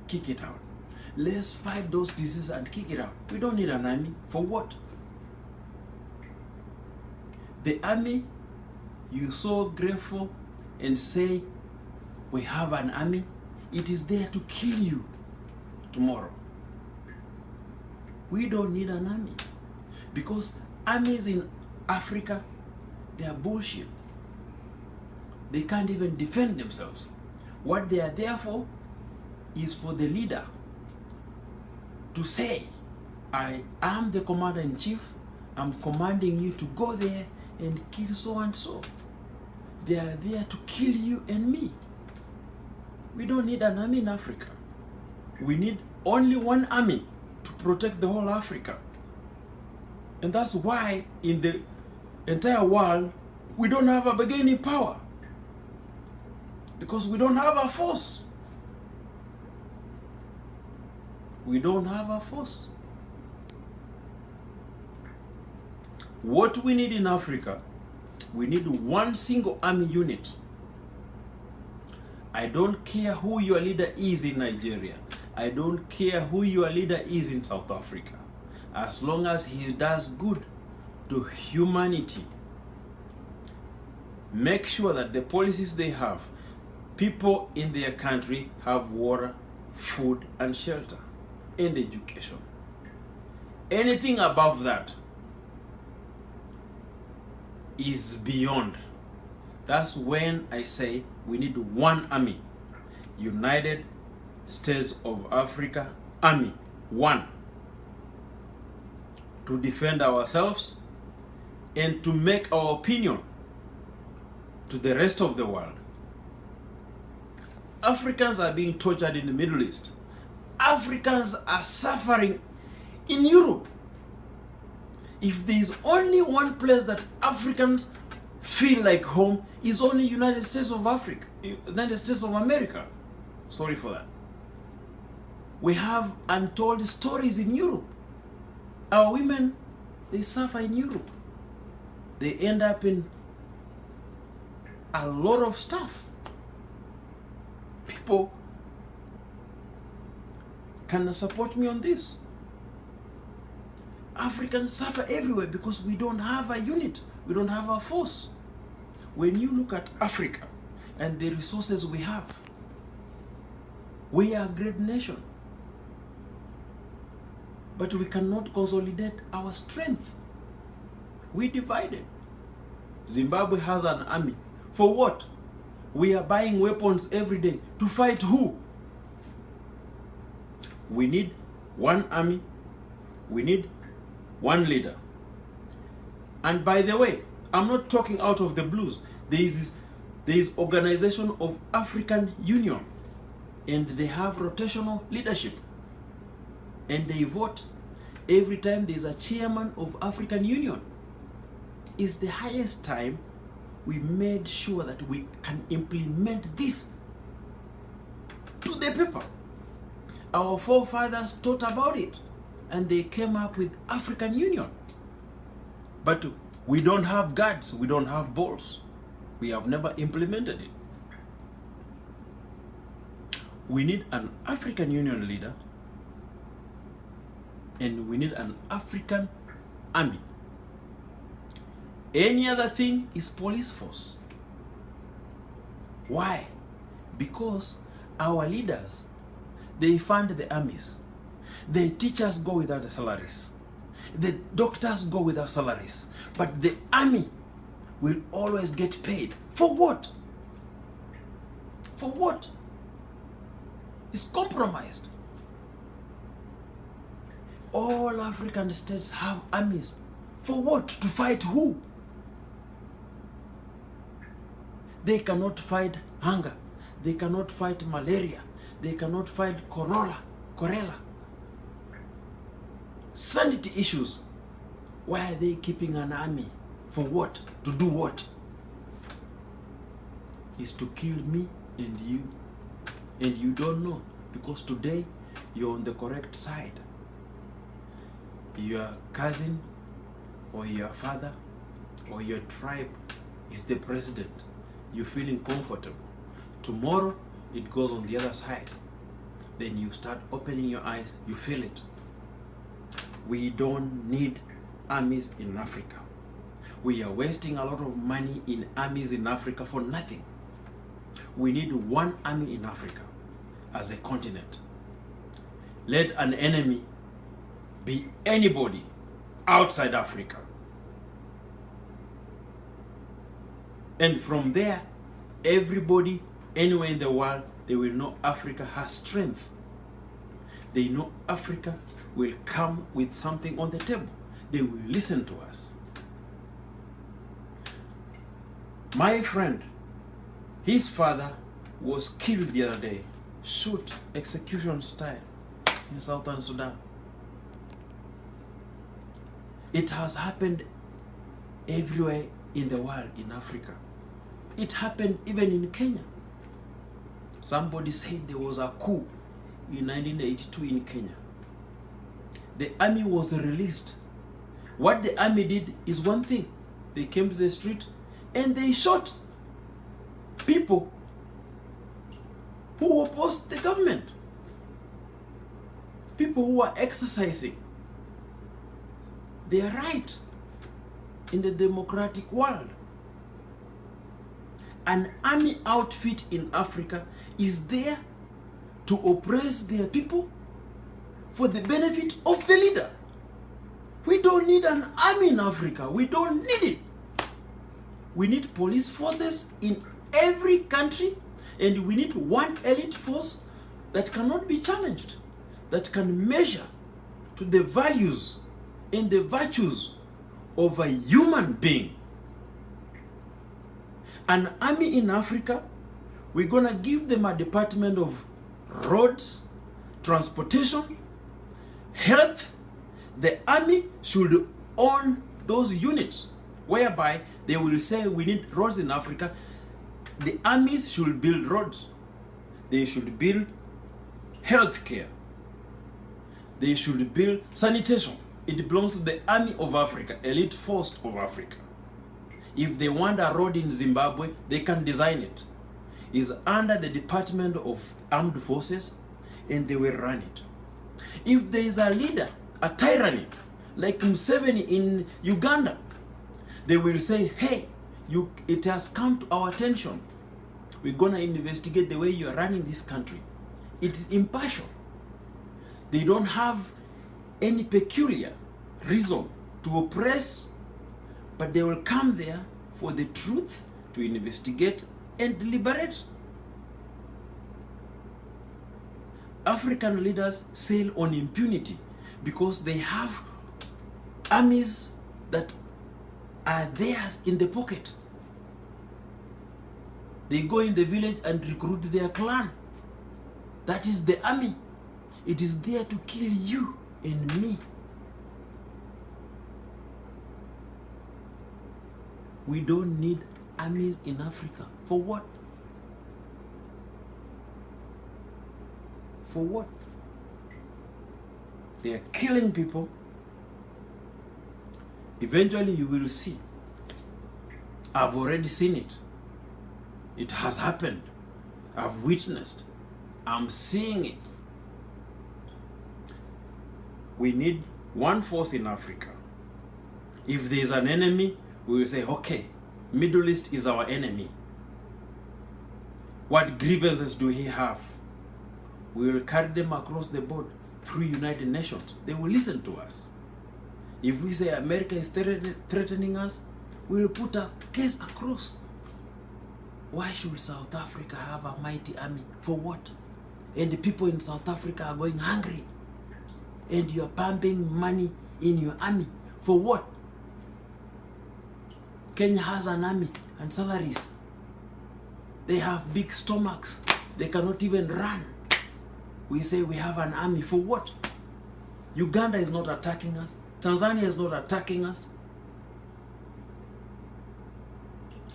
kick it out. Let's fight those diseases and kick it out. We don't need an army. For what? The army, you so grateful and say, we have an army. It is there to kill you tomorrow. We don't need an army. Because armies in Africa, they are bullshit. They can't even defend themselves. What they are there for is for the leader to say, I am the commander-in-chief, I'm commanding you to go there and kill so and so. They are there to kill you and me. We don't need an army in Africa. We need only one army to protect the whole Africa. And that's why in the entire world, we don't have a bargaining power. Because we don't have a force. We don't have a force. What we need in Africa, we need one single army unit. I don't care who your leader is in Nigeria. I don't care who your leader is in South Africa. As long as he does good to humanity, make sure that the policies they have, people in their country have water, food, and shelter, and education. Anything above that is beyond. That's when I say we need one army. United States of Africa Army. One. To defend ourselves and to make our opinion to the rest of the world. Africans are being tortured in the Middle East. Africans are suffering in Europe. If there is only one place that Africans feel like home, is only United States of Africa, United States of America. Sorry for that. We have untold stories in Europe. Our women, they suffer in Europe. They end up in a lot of stuff. People can support me on this. Africans suffer everywhere because we don't have a unit. We don't have a force. When you look at Africa and the resources we have, we are a great nation. But we cannot consolidate our strength. We divided. Zimbabwe has an army. For what? We are buying weapons every day. To fight who? We need one army. We need one leader. And by the way, I'm not talking out of the blues. There is Organization of African Union, and they have rotational leadership, and they vote every time there is a chairman of African Union. It's the highest time we made sure that we can implement this to the paper. Our forefathers thought about it, and they came up with African Union. But we don't have guards, we don't have balls. We have never implemented it. We need an African Union leader, and we need an African army. Any other thing is police force. Why? Because our leaders, they fund the armies. The teachers go without salaries. The doctors go without salaries. But the army will always get paid. For what? For what? It's compromised. All African states have armies. For what? To fight who? They cannot fight hunger. They cannot fight malaria. They cannot fight cholera. Sanity issues. Why are they keeping an army? For what? To do what? Is to kill me and you. And you don't know. Because today, you're on the correct side. Your cousin or your father or your tribe is the president. You're feeling comfortable. Tomorrow, it goes on the other side. then you start opening your eyes, you feel it. We don't need armies in Africa. We are wasting a lot of money in armies in Africa for nothing. We need one army in Africa as a continent. Let an enemy be anybody outside Africa. And from there, everybody, anywhere in the world, they will know Africa has strength. They know Africa will come with something on the table. They will listen to us. My friend, his father was killed the other day, shot execution style in Southern Sudan. It has happened everywhere in the world, in Africa. It happened even in Kenya. Somebody said there was a coup in 1982 in Kenya. The army was released. What the army did is one thing. They came to the street and they shot people who opposed the government. People who were exercising their right in the democratic world. An army outfit in Africa is there to oppress their people for the benefit of the leader. We don't need an army in Africa. We don't need it. We need police forces in every country, and we need one elite force that cannot be challenged, that can measure to the values and the virtues of a human being. An army in Africa, we're gonna give them a department of roads, transportation, health. The army should own those units, whereby they will say we need roads in Africa. The armies should build roads. They should build health care. They should build sanitation. It belongs to the army of Africa, elite force of Africa. If they want a road in Zimbabwe, they can design it. It's under the Department of Armed Forces, and they will run it. If there is a leader, a tyranny, like Museveni in Uganda, they will say, hey, it has come to our attention. We're gonna investigate the way you are running this country. It's impartial. They don't have any peculiar reason to oppress, but they will come there for the truth, to investigate and liberate. African leaders sail on impunity because they have armies that are theirs in the pocket. They go in the village and recruit their clan. That is the army. It is there to kill you and me. We don't need armies in Africa. For what? For what? They are killing people. Eventually you will see. I've already seen it. It has happened. I've witnessed. I'm seeing it. We need one force in Africa. If there is an enemy, we will say, okay, Middle East is our enemy. What grievances do he have? We will carry them across the board through United Nations. They will listen to us. If we say America is threatening us, we will put a case across. Why should South Africa have a mighty army? For what? And the people in South Africa are going hungry. And you are pumping money in your army. For what? Kenya has an army and salaries. They have big stomachs. They cannot even run. We say we have an army. For what? Uganda is not attacking us. Tanzania is not attacking us.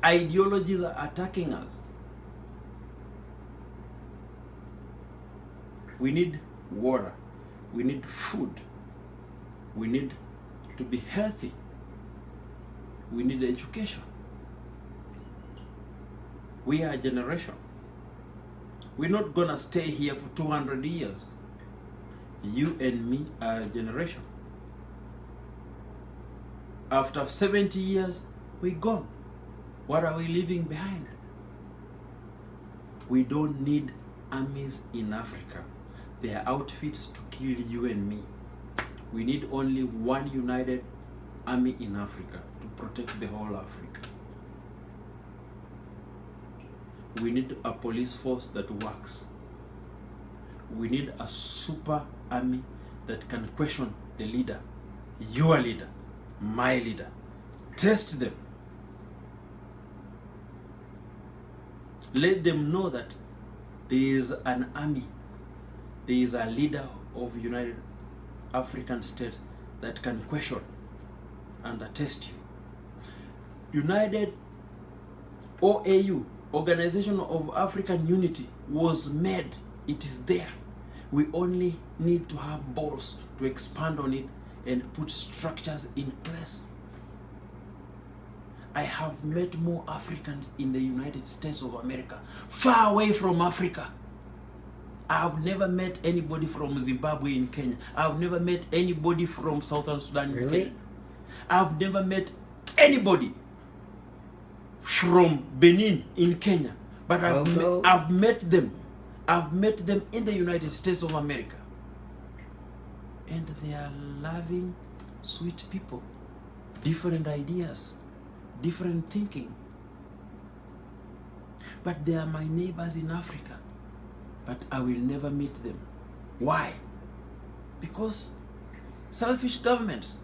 Ideologies are attacking us. We need water. We need food. We need to be healthy. We need education. We are a generation We're not gonna stay here for 200 years. You and me are a generation. After 70 years, we're gone. What are we leaving behind? We don't need armies in Africa. They are outfits to kill you and me. We need only one united army in Africa to protect the whole Africa. We need a police force that works. We need a super army that can question the leader, your leader, my leader. Test them. Let them know that there is an army, there is a leader of United African States that can question and attest you. United OAU, Organization of African Unity, was made. It is there. We only need to have balls to expand on it and put structures in place. I have met more Africans in the United States of America, far away from Africa. I've never met anybody from Zimbabwe in Kenya. I've never met anybody from Southern Sudan in Kenya. I've never met anybody from Benin in Kenya. But I've met them. I've met them in the United States of America. And they are loving, sweet people. Different ideas, different thinking. But they are my neighbors in Africa. But I will never meet them. Why? Because selfish governments.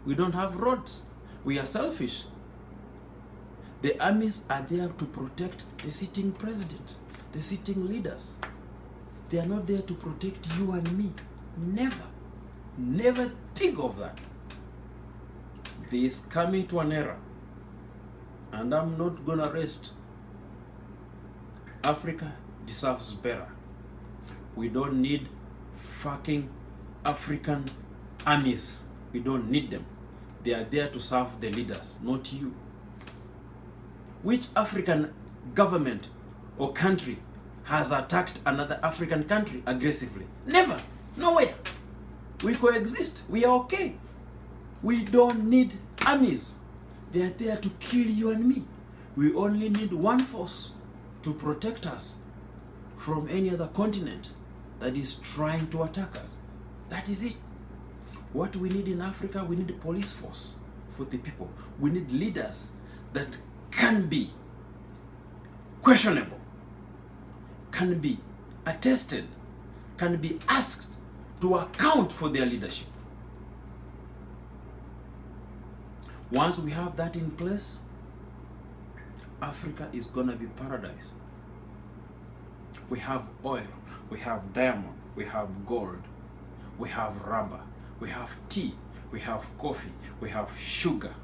We don't have roads. We are selfish. The armies are there to protect the sitting presidents, the sitting leaders. They are not there to protect you and me. Never. Never think of that. This is coming to an era, and I'm not gonna rest. Africa deserves better. We don't need fucking African armies. We don't need them. They are there to serve the leaders, not you. Which African government or country has attacked another African country aggressively? Never. Nowhere. We coexist. We are okay. We don't need armies. They are there to kill you and me. We only need one force to protect us from any other continent that is trying to attack us. That is it. What we need in Africa, we need a police force for the people. We need leaders that can be questionable, can be attested, can be asked to account for their leadership. Once we have that in place, Africa is gonna be paradise. We have oil, we have diamond, we have gold, we have rubber, we have tea, we have coffee, we have sugar.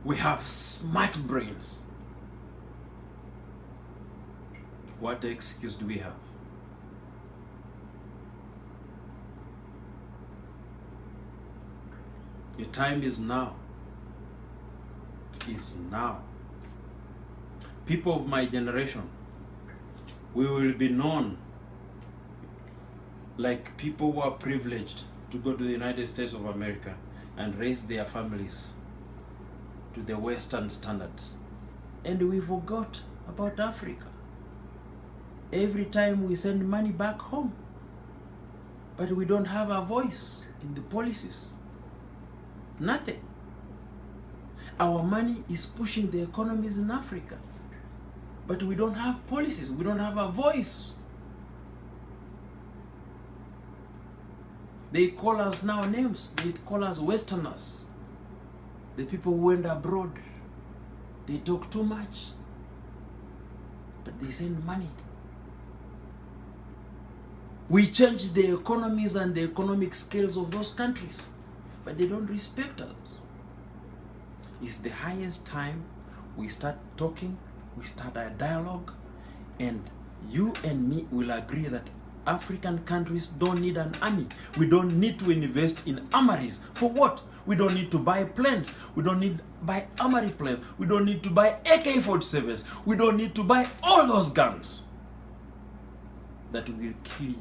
We have smart brains. What excuse do we have? Your time is now. Is now. People of my generation, we will be known like people who are privileged to go to the United States of America and raise their families to the Western standards. And we forgot about Africa. Every time we send money back home, but we don't have a voice in the policies. Nothing. Our money is pushing the economies in Africa, but we don't have policies. We don't have a voice. They call us now names. They call us Westerners. The people who went abroad, they talk too much, but they send money. We change the economies and the economic scales of those countries, but they don't respect us. It's the highest time we start talking, we start a dialogue, and you and me will agree that African countries don't need an army. We don't need to invest in armories. For what? We don't need to buy planes. We don't need to buy armory planes. We don't need to buy AK-47s. We don't need to buy all those guns that will kill you.